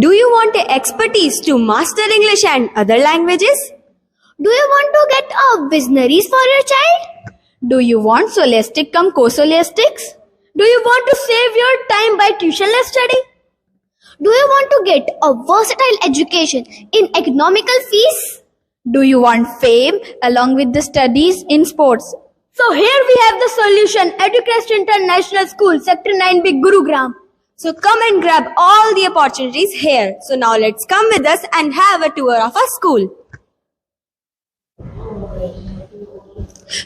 Do you want expertise to master English and other languages? Do you want to get a visionaries for your child? Do you want scholastic cum co-scholastics? Do you want to save your time by tuitionless study? Do you want to get a versatile education in economical fees? Do you want fame along with the studies in sports? So here we have the solution, Educrest International School, Sector 9B, Gurugram. So come and grab all the opportunities here. So now let's come with us and have a tour of our school.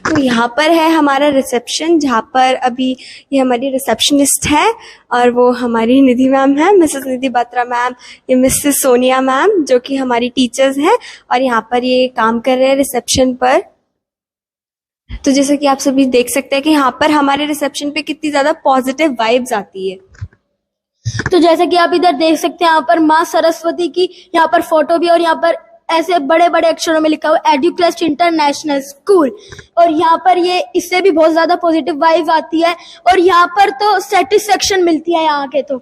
तो यहाँ पर है हमारा reception, जहाँ पर अभी ये हमारी रिसेप्शनिस्ट है और वो हमारी निधि मैम है, मिसेस निधि बत्रा मैम, ये मिसेस सोनिया मैम जो कि हमारी टीचर्स हैं और यहाँ पर ये काम कर रहे हैं रिसेप्शन पर। तो जैसा कि आप सभी देख सकते हैं कि यहाँ पर हमारे रिसेप्शन पे कितनी ज्यादा पॉजिटिव वाइब्स आती है। तो जैसे कि आप इधर देख सकते हैं, यहाँ पर माँ सरस्वती की यहाँ पर फोटो भी और यहाँ पर ऐसे बड़े बड़े अक्षरों में लिखा हुआ एडुक्रेस्ट इंटरनेशनल स्कूल, और यहाँ पर ये इससे भी बहुत ज्यादा पॉजिटिव वाइब आती है और यहाँ पर तो सेटिस्फेक्शन मिलती है यहाँ के। तो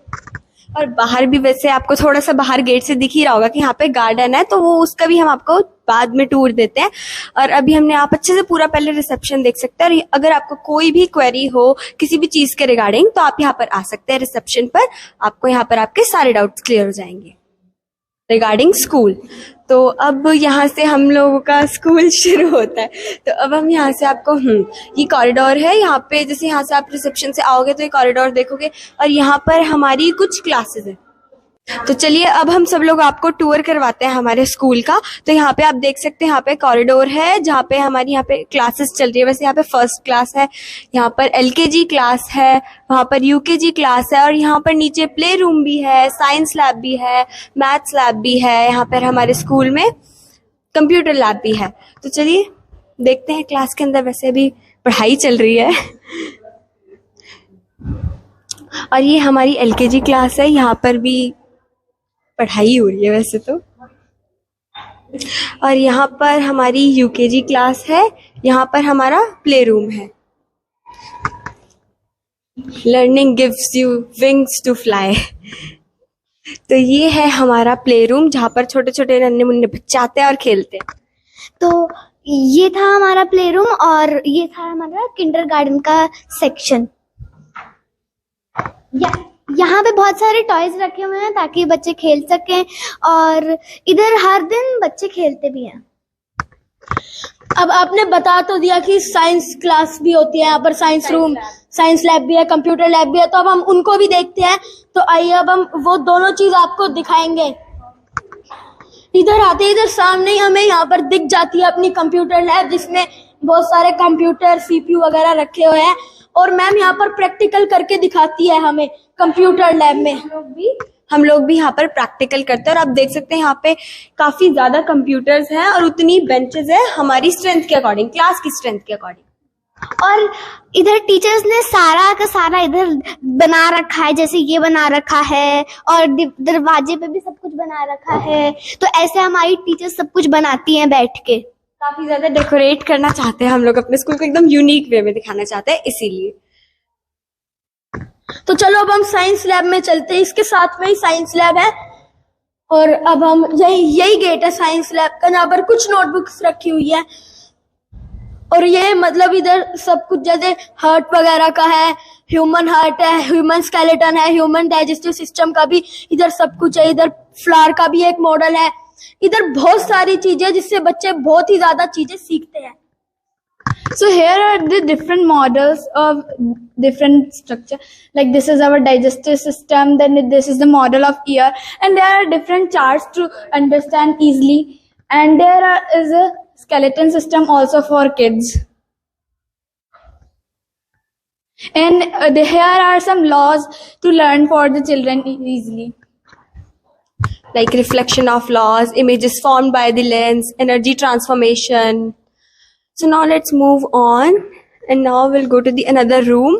और बाहर भी वैसे आपको थोड़ा सा बाहर गेट से दिख ही रहा होगा कि यहाँ पे गार्डन है, तो वो उसका भी हम आपको बाद में टूर देते हैं। और अभी हमने आप अच्छे से पूरा पहले रिसेप्शन देख सकते हैं और अगर आपको कोई भी क्वेरी हो किसी भी चीज के रिगार्डिंग तो आप यहाँ पर आ सकते हैं रिसेप्शन पर, आपको यहाँ पर आपके सारे डाउट्स क्लियर हो जाएंगे रिगार्डिंग स्कूल। तो अब यहाँ से हम लोगों का स्कूल शुरू होता है। तो अब हम यहाँ से आपको ये कॉरिडोर है, यहाँ पे जैसे यहाँ से आप रिसेप्शन से आओगे तो ये कॉरिडोर देखोगे और यहाँ पर हमारी कुछ क्लासेस है। तो चलिए अब हम सब लोग आपको टूर करवाते हैं हमारे स्कूल का। तो यहाँ पे आप देख सकते हैं यहाँ पे कॉरिडोर है जहाँ पे हमारी यहाँ पे क्लासेस चल रही है। वैसे यहाँ पे फर्स्ट क्लास है, यहाँ पर एलकेजी क्लास है, वहाँ पर यूकेजी क्लास है और यहाँ पर नीचे प्ले रूम भी है, साइंस लैब भी है, मैथ्स लैब भी है, यहाँ पर हमारे स्कूल में कंप्यूटर लैब भी है। तो चलिए देखते हैं क्लास के अंदर वैसे अभी पढ़ाई चल रही है। और ये हमारी एलकेजी क्लास है, यहाँ पर भी पढ़ाई हो रही है वैसे तो। और यहाँ पर हमारी यूकेजी क्लास है, यहाँ पर हमारा प्ले रूम है। Learning gives you wings to fly. तो ये है हमारा प्ले रूम जहाँ पर छोटे छोटे नन्हे मुन्ने बच्चे आते हैं और खेलते हैं। तो ये था हमारा प्ले रूम और ये था हमारा किंडरगार्टन का सेक्शन। यहाँ पे बहुत सारे टॉयज रखे हुए हैं ताकि बच्चे खेल सकें और इधर हर दिन बच्चे खेलते भी हैं। अब आपने बता तो दिया कि साइंस क्लास भी होती है, यहाँ पर साइंस रूम, साइंस लैब भी है, कंप्यूटर लैब भी है, तो अब हम उनको भी देखते हैं। तो आइए अब हम वो दोनों चीज आपको दिखाएंगे। इधर आते इधर सामने ही हमें यहाँ पर दिख जाती है अपनी कंप्यूटर लैब जिसमें बहुत सारे कंप्यूटर सीपीयू वगैरह रखे हुए हैं और मैम यहाँ पर प्रैक्टिकल करके दिखाती है हमें कंप्यूटर लैब में। हम लोग भी यहाँ पर प्रैक्टिकल करते हैं और आप देख सकते हैं यहाँ पे काफी ज्यादा कंप्यूटर्स हैं और उतनी बेंचेस है हमारी स्ट्रेंथ के अकॉर्डिंग, क्लास की स्ट्रेंथ के अकॉर्डिंग। और इधर टीचर्स ने सारा का सारा इधर बना रखा है, जैसे ये बना रखा है और दरवाजे पे भी सब कुछ बना रखा है। तो ऐसे हमारी टीचर्स सब कुछ बनाती हैं बैठ के। काफी ज्यादा डेकोरेट करना चाहते हैं हम लोग अपने स्कूल को, एकदम यूनिक वे में दिखाना चाहते हैं इसीलिए। तो चलो अब हम साइंस लैब में चलते हैं, इसके साथ में ही साइंस लैब है। और अब हम यही गेट है साइंस लैब का, जहाँ पर कुछ नोटबुक्स रखी हुई है और ये मतलब इधर सब कुछ जैसे हार्ट वगैरह का है, ह्यूमन हार्ट है, ह्यूमन स्केलेटन है, ह्यूमन डाइजेस्टिव सिस्टम का भी इधर सब कुछ है। इधर फ्लावर का भी एक मॉडल है। इधर बहुत सारी चीजें जिससे बच्चे बहुत ही ज्यादा चीजें सीखते हैं। So here are the different models of different structure. Like this is our digestive system, then this is the model of ear, and there are different charts to understand easily. And there is a skeleton system also for kids. And here are some laws to learn for the children easily. Like reflection of laws, images formed by the lens, energy transformation. So now let's move on and now we'll go to the another room.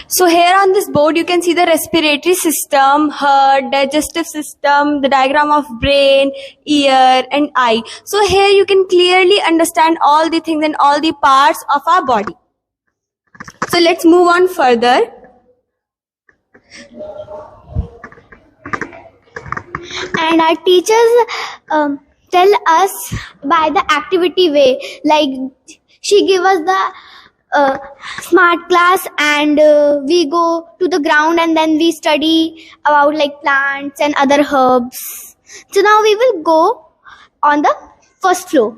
So here on this board you can see the respiratory system, heart, digestive system, the diagram of brain, ear and eye. So here you can clearly understand all the things and all the parts of our body. So let's move on further. And our teachers tell us by the activity way, like she give us the smart class, and we go to the ground and then we study about like plants and other herbs. So now we will go on the first floor.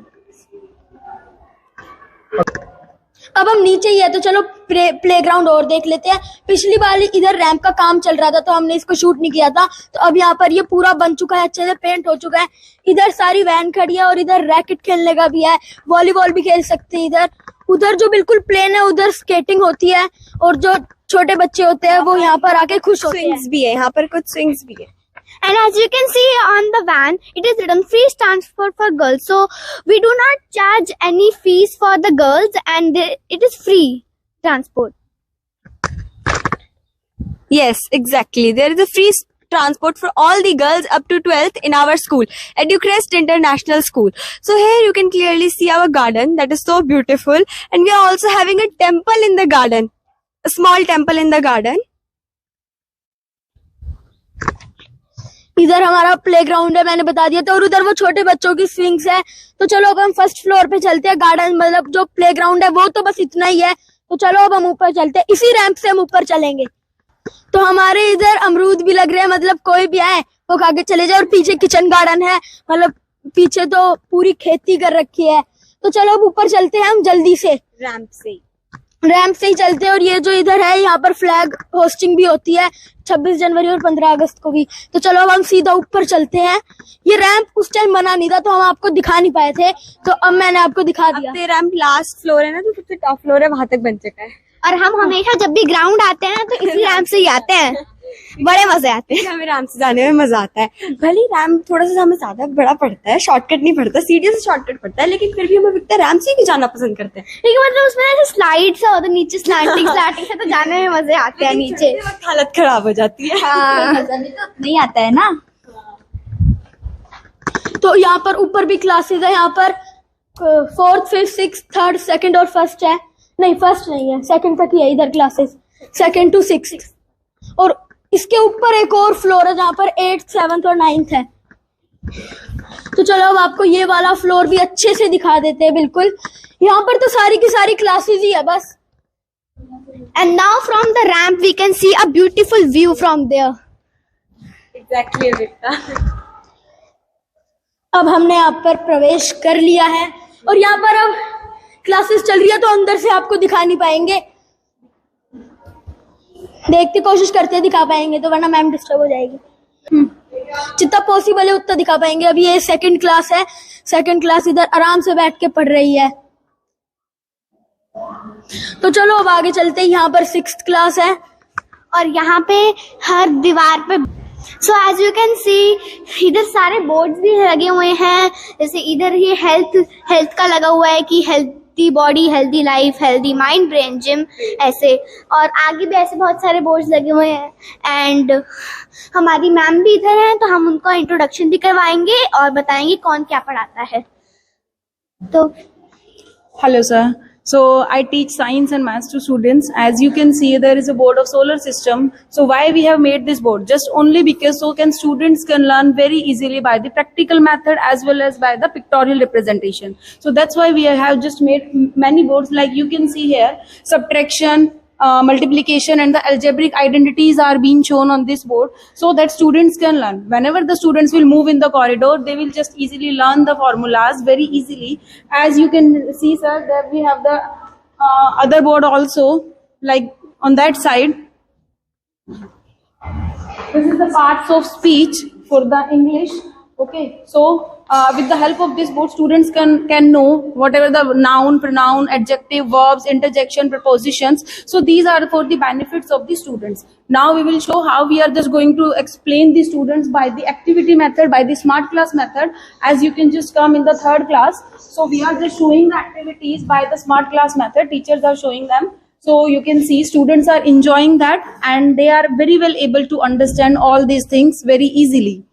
अब हम नीचे ही है तो चलो playground और देख लेते हैं। पिछली बार इधर रैंप का काम चल रहा था तो हमने इसको शूट नहीं किया था, तो अब यहाँ पर ये पूरा बन चुका है, अच्छे से पेंट हो चुका है। इधर सारी वैन खड़ी है और इधर रैकेट खेलने का भी है, वॉलीबॉल भी खेल सकते हैं इधर। उधर जो बिल्कुल प्लेन है उधर स्केटिंग होती है, और जो छोटे बच्चे होते हैं वो यहाँ पर आके खुश होते हैं। स्विंग्स भी है, यहाँ पर कुछ स्विंग्स भी है। And as you can see on the van, it is written free transport for girls. So we do not charge any fees for the girls, and it is free transport. Yes, exactly. There is a free transport for all the girls up to 12th in our school, Educrest International School. So here you can clearly see our garden that is so beautiful, and we are also having a temple in the garden, a small temple in the garden. इधर हमारा playground है, मैंने बता दिया था, और उधर वो छोटे बच्चों की स्विंग्स है। तो चलो अब हम फर्स्ट फ्लोर पे चलते हैं। गार्डन मतलब जो प्लेग्राउंड है वो तो बस इतना ही है, तो चलो अब हम ऊपर चलते हैं। इसी रैंप से हम ऊपर चलेंगे। तो हमारे इधर अमरूद भी लग रहे हैं, मतलब कोई भी आए वो खा के चले जाए। और पीछे किचन गार्डन है, मतलब पीछे तो पूरी खेती कर रखी है। तो चलो अब ऊपर चलते हैं हम जल्दी से, रैंप से ही चलते हैं। और ये जो इधर है यहाँ पर फ्लैग होस्टिंग भी होती है 26 जनवरी और 15 अगस्त को भी। तो चलो अब हम सीधा ऊपर चलते हैं। ये रैंप उस टाइम बना नहीं था तो हम आपको दिखा नहीं पाए थे, तो अब मैंने आपको दिखा दिया। अब ये रैंप लास्ट फ्लोर है ना, तो सबसे टॉप फ्लोर है, वहां तक बन चुका है। और हम हमेशा जब भी ग्राउंड आते हैं तो इसी रैंप से ही आते हैं, बड़े मजे आते हैं। हमें रैंप से जाने में मजा आता है। भले रैंप थोड़ा सा हमें ज्यादा बड़ा पड़ता है, शॉर्टकट नहीं पड़ता, सीढ़ियों से शॉर्टकट पड़ता है, लेकिन फिर भी हमें लगता है रैंप से ही जाना पसंद करते हैं। लेकिन मतलब उसमें ऐसे स्लाइड सा होता है नीचे, स्लैंटिंग से तो जाने में मजे आते हैं नीचे। हालत खराब हो जाती है। मजा भी तो नहीं आता है ना। तो यहाँ पर ऊपर भी क्लासेस है, यहाँ पर 4th 5th 6th 3rd 2nd और 1st है। नहीं, 1st नहीं है, 2nd तक ही है इधर क्लासेस, 2nd to 6th। और इसके ऊपर एक और फ्लोर है जहाँ पर 8th 7th और 9th है। तो चलो अब आपको ये वाला फ्लोर भी अच्छे से दिखा देते हैं। बिल्कुल यहाँ पर तो सारी की सारी क्लासेस ही है बस। And now from the ramp we can see a beautiful view from there. Exactly, बेटा। अब हमने यहाँ पर प्रवेश कर लिया है और यहाँ पर अब क्लासेस चल रही है, तो अंदर से आपको दिखा नहीं पाएंगे, देखते कोशिश करते दिखा पाएंगे, तो वरना मैम डिस्टर्ब हो जाएगी। जितना पॉसिबल है उतना दिखा पाएंगे। अभी ये 2nd क्लास है, 2nd क्लास इधर आराम से बैठ के पढ़ रही है। तो चलो अब आगे चलते हैं। यहाँ पर 6th क्लास है और यहाँ पे हर दीवार पे so as you can see इधर सारे बोर्ड्स भी लगे हुए हैं। जैसे इधर ये हेल्थ का लगा हुआ है कि healthy body healthy life, healthy mind, brain gym, ऐसे। और आगे भी ऐसे बहुत सारे बोर्ड्स लगे हुए हैं। एंड हमारी मैम भी इधर हैं, तो हम उनको इंट्रोडक्शन भी करवाएंगे और बताएंगे कौन क्या पढ़ाता है। तो Hello sir. So I teach science and maths to students. As you can see, there is a board of solar system. So why we have made this board? Just only because so can students can learn very easily by the practical method as well as by the pictorial representation. So that's why we have just made many boards, like you can see here, subtraction, multiplication and the algebraic identities are being shown on this board so that students can learn. Whenever the students will move in the corridor, they will just easily learn the formulas very easily. As you can see sir, that we have the other board also, like on that side. This is the parts of speech for the English. Okay, so with the help of this board, students can know whatever the noun, pronoun, adjective, verbs, interjection, prepositions. So these are for the benefits of the students. Now we will show how we are just going to explain the students by the activity method, by the smart class method. As you can just come in the 3rd class. So we are just showing the activities by the smart class method. Teachers are showing them. So you can see students are enjoying that and they are very well able to understand all these things very easily.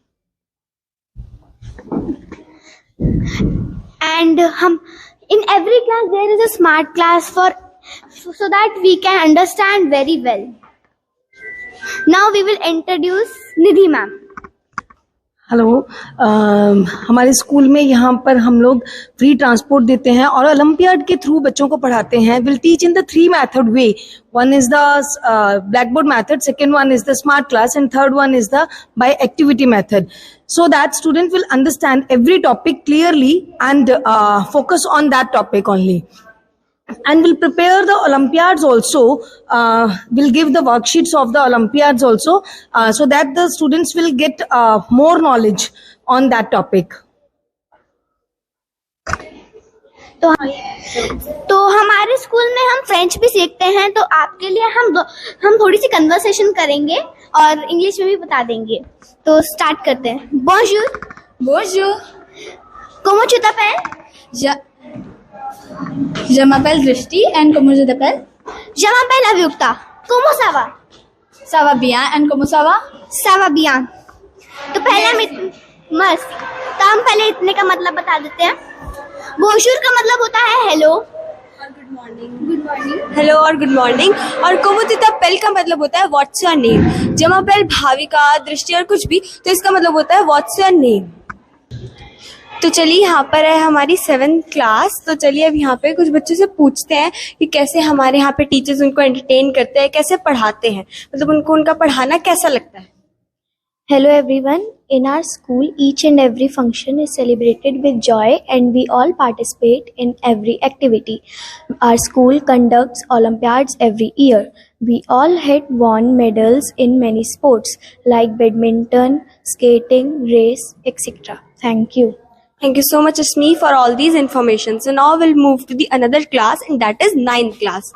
And in every class there is a smart class so that we can understand very well. Now we will introduce Nidhi ma'am. Hello, हमारे school में यहाँ पर हम लोग free transport देते हैं और olympiad के थ्रू बच्चों को पढ़ाते हैं. Will teach in the 3 method way. One is the blackboard method, second one is the smart class, and third one is the by activity method, so that student will understand every topic clearly and focus on that topic only. And will prepare the Olympiads also, will give the worksheets of the Olympiads also, so that the students will get more knowledge on that topic. तो हमारे school में हम French भी सीखते हैं, तो आपके लिए हम थोड़ी सी कन्वर्सेशन करेंगे और इंग्लिश में भी बता देंगे. तो स्टार्ट करते हैं. Bonjour. Bonjour. Comment tu t'appelles? Je m'appelle Drishti and comment je t'appelle? Je m'appelle Avyukta. Comment ça va? Ça va bien and comment ça va? Ça va bien. तो पहले हम मस्त. तो हम पहले इतने का मतलब बता देते हैं. Bonjour का मतलब होता है हेलो. हेलो और गुड मॉर्निंग. और कोमोतिता पेल का मतलब होता है व्हाट्स योर नेम. जमा पेल भाविका, दृष्टि और कुछ भी, तो इसका मतलब होता है व्हाट्स योर नेम. तो चलिए यहाँ पर है हमारी 7th क्लास. तो चलिए अब यहाँ पे कुछ बच्चों से पूछते हैं कि कैसे हमारे यहाँ पे टीचर्स उनको एंटरटेन करते हैं, कैसे पढ़ाते हैं, मतलब उनको उनका पढ़ाना कैसा लगता है. Hello everyone. In our school, each and every function is celebrated with joy and we all participate in every activity. Our school conducts Olympiads every year. We all had won medals in many sports like badminton, skating, race, etc. Thank you. Thank you so much, Asmi, for all these information. So now we'll move to the another class and that is 9th class.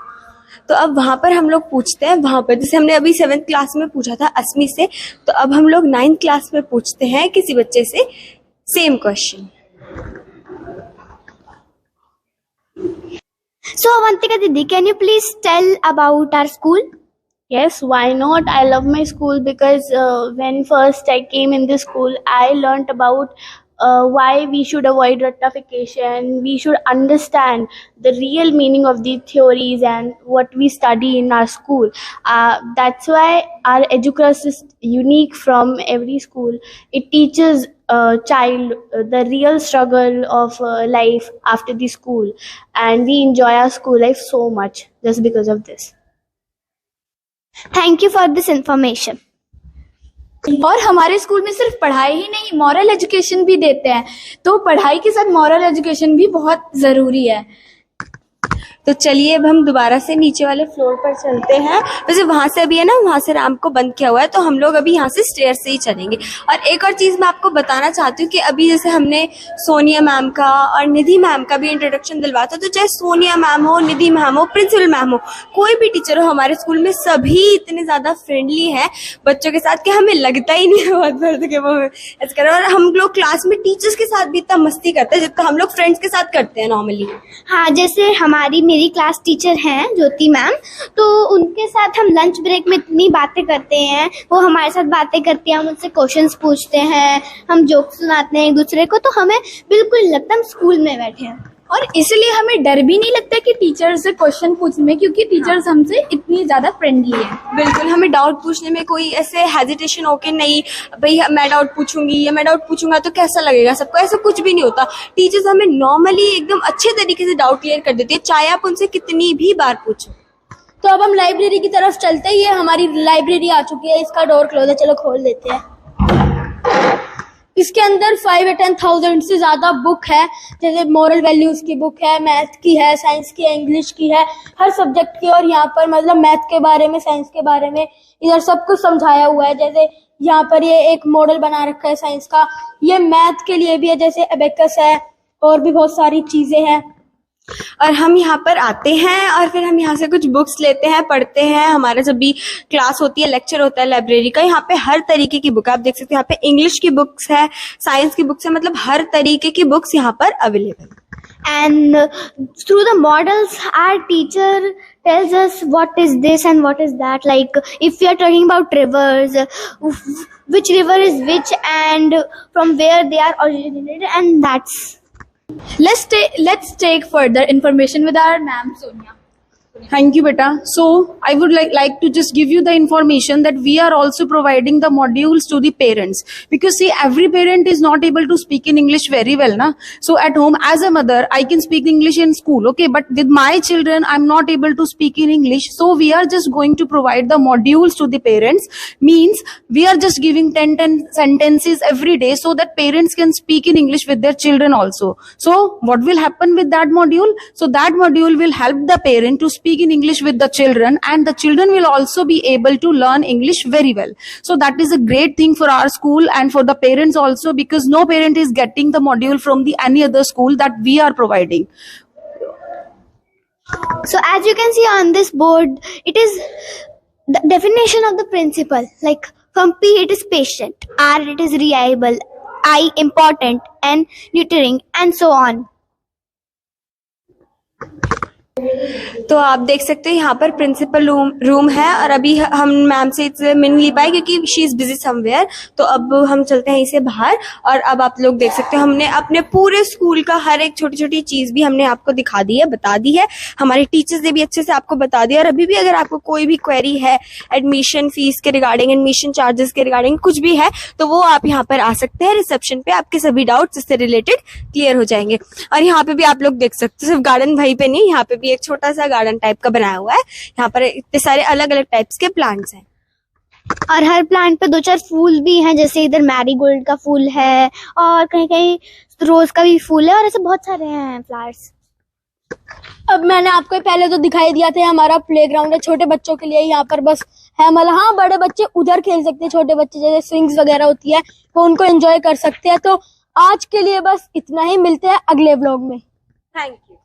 तो अब वहाँ पर हम लोग पूछते हैं, वहाँ पर जैसे हमने अभी 7th क्लास में पूछा था अस्मी से, तो अब हम लोग 9th क्लास में पूछते हैं किसी बच्चे से same question. So Avantika Didi, can you please tell about our school? Yes, why not? I love my school because when first I came in the school, I learnt about why we should avoid rectification. We should understand the real meaning of the theories and what we study in our school. That's why our educast is unique from every school. It teaches a child the real struggle of life after the school, and we enjoy our school life so much just because of this. Thank you for this information. और हमारे school में सिर्फ पढ़ाई ही नहीं, moral education भी देते हैं. तो पढ़ाई के साथ मॉरल एजुकेशन भी बहुत जरूरी है. तो चलिए अब हम दोबारा से नीचे वाले फ्लोर पर चलते हैं. वैसे वहां से अभी है ना, वहां से रैंप को बंद किया हुआ है, तो हम लोग अभी यहाँ से स्टेयर से ही चलेंगे. और एक और चीज मैं आपको बताना चाहती हूँ कि अभी जैसे हमने सोनिया मैम का और निधि मैम का भी इंट्रोडक्शन दिलवाया था, तो चाहे सोनिया मैम हो, निधि मैम हो, प्रिंसिपल मैम हो, कोई भी टीचर हो, हमारे स्कूल में सभी इतने ज्यादा फ्रेंडली है बच्चों के साथ कि हमें लगता ही नहीं है बहुत दर्द के वो ऐसा करें. और हम लोग क्लास में टीचर्स के साथ भी इतना मस्ती करते हैं जितना हम लोग फ्रेंड्स के साथ करते हैं नॉर्मली. हाँ, जैसे मेरी क्लास टीचर हैं ज्योति मैम, तो उनके साथ हम लंच ब्रेक में इतनी बातें करते हैं. वो हमारे साथ बातें करती हैं, हम उनसे क्वेश्चंस पूछते हैं, हम जोक सुनाते हैं एक दूसरे को, तो हमें बिल्कुल लगता है हम स्कूल में बैठे हैं. और इसलिए हमें डर भी नहीं लगता कि टीचर से क्वेश्चन पूछने में, क्योंकि टीचर्स हमसे इतनी ज्यादा फ्रेंडली है. बिल्कुल, हमें डाउट पूछने में कोई ऐसे हेजिटेशन हो के नहीं भाई मैं डाउट पूछूंगी या मैं डाउट पूछूंगा तो कैसा लगेगा सबको, ऐसा कुछ भी नहीं होता. टीचर्स हमें नॉर्मली एकदम अच्छे तरीके से डाउट क्लियर कर देती है, चाहे आप उनसे कितनी भी बार पूछो. तो अब हम लाइब्रेरी की तरफ चलते ही है. हमारी लाइब्रेरी आ चुकी है. इसका डोर क्लोज है, चलो खोल देते हैं. इसके अंदर 5 या 10,000 से ज्यादा बुक है. जैसे मॉरल वैल्यूज की बुक है, मैथ की है, साइंस की है, इंग्लिश की है, हर सब्जेक्ट की. और यहाँ पर मतलब मैथ के बारे में, साइंस के बारे में इधर सब कुछ समझाया हुआ है. जैसे यहाँ पर ये एक मॉडल बना रखा है साइंस का, ये मैथ के लिए भी है, जैसे एबेकस है और भी बहुत सारी चीजें हैं. और हम यहाँ पर आते हैं और फिर हम यहाँ से कुछ बुक्स लेते हैं, पढ़ते हैं. हमारा जब भी क्लास होती है, लेक्चर होता है लाइब्रेरी का, यहाँ पे हर तरीके की बुक आप देख सकते हैं. यहाँ पे इंग्लिश की बुक्स है, साइंस की बुक्स है, मतलब हर तरीके की बुक्स यहाँ पर available. And through the models, our teacher tells us what is this and what is that. Like if we are talking about rivers, which river is which and from where they are originated, and that's. Let's take further information with our ma'am Sonia. Thank you, beta. So I would like to just give you the information that we are also providing the modules to the parents, because see, every parent is not able to speak in English very well, na? So at home, as a mother, I can speak English in school, okay, but with my children, I'm not able to speak in English. So we are just going to provide the modules to the parents. Means we are just giving 10 sentences every day so that parents can speak in English with their children also. So what will happen with that module? So that module will help the parent to speak in English with the children, and the children will also be able to learn English very well. So that is a great thing for our school and for the parents also, because no parent is getting the module from the any other school that we are providing. So as you can see on this board, it is the definition of the principle. Like from P it is patient, R it is reliable, I important, N nurturing, and so on. तो आप देख सकते हैं यहाँ पर principal room है, और अभी हम मैम से इसे मिल नहीं पाए क्योंकि शी इज बिजी समवेयर। तो अब हम चलते हैं इसे बाहर, और अब आप लोग देख सकते हैं हमने अपने पूरे स्कूल का हर एक छोटी छोटी चीज भी हमने आपको दिखा दी है, बता दी है। हमारे टीचर्स ने भी अच्छे से आपको बता दिया। और अभी भी अगर आपको कोई भी क्वेरी है एडमिशन फीस के रिगार्डिंग, एडमिशन चार्जेस के रिगार्डिंग, कुछ भी है, तो वो आप यहाँ पर आ सकते हैं रिसेप्शन पे। आपके सभी डाउट्स इससे रिलेटेड क्लियर हो जाएंगे। और यहाँ पे भी आप लोग देख सकते हैं, सिर्फ गार्डन वहीं पे नहीं, यहाँ पे भी एक छोटा सा गार्डन टाइप का बनाया हुआ है। यहाँ पर इतने सारे अलग अलग टाइप्स के प्लांट्स हैं, और हर प्लांट पे 2-4 फूल भी हैं, जैसे इधर मैरीगोल्ड का फूल है और कहीं कहीं रोज का भी फूल है, और ऐसे बहुत सारे हैं फ्लावर्स। अब मैंने आपको पहले तो दिखाई दिया था, हमारा प्लेग्राउंड है छोटे बच्चों के लिए। यहाँ पर बस है मतलब, हाँ बड़े बच्चे उधर खेल सकते हैं, छोटे बच्चे जैसे स्विंग्स वगैरह होती है वो उनको एंजॉय कर सकते हैं। तो आज के लिए बस इतना ही, मिलते हैं अगले व्लॉग में। Thank you.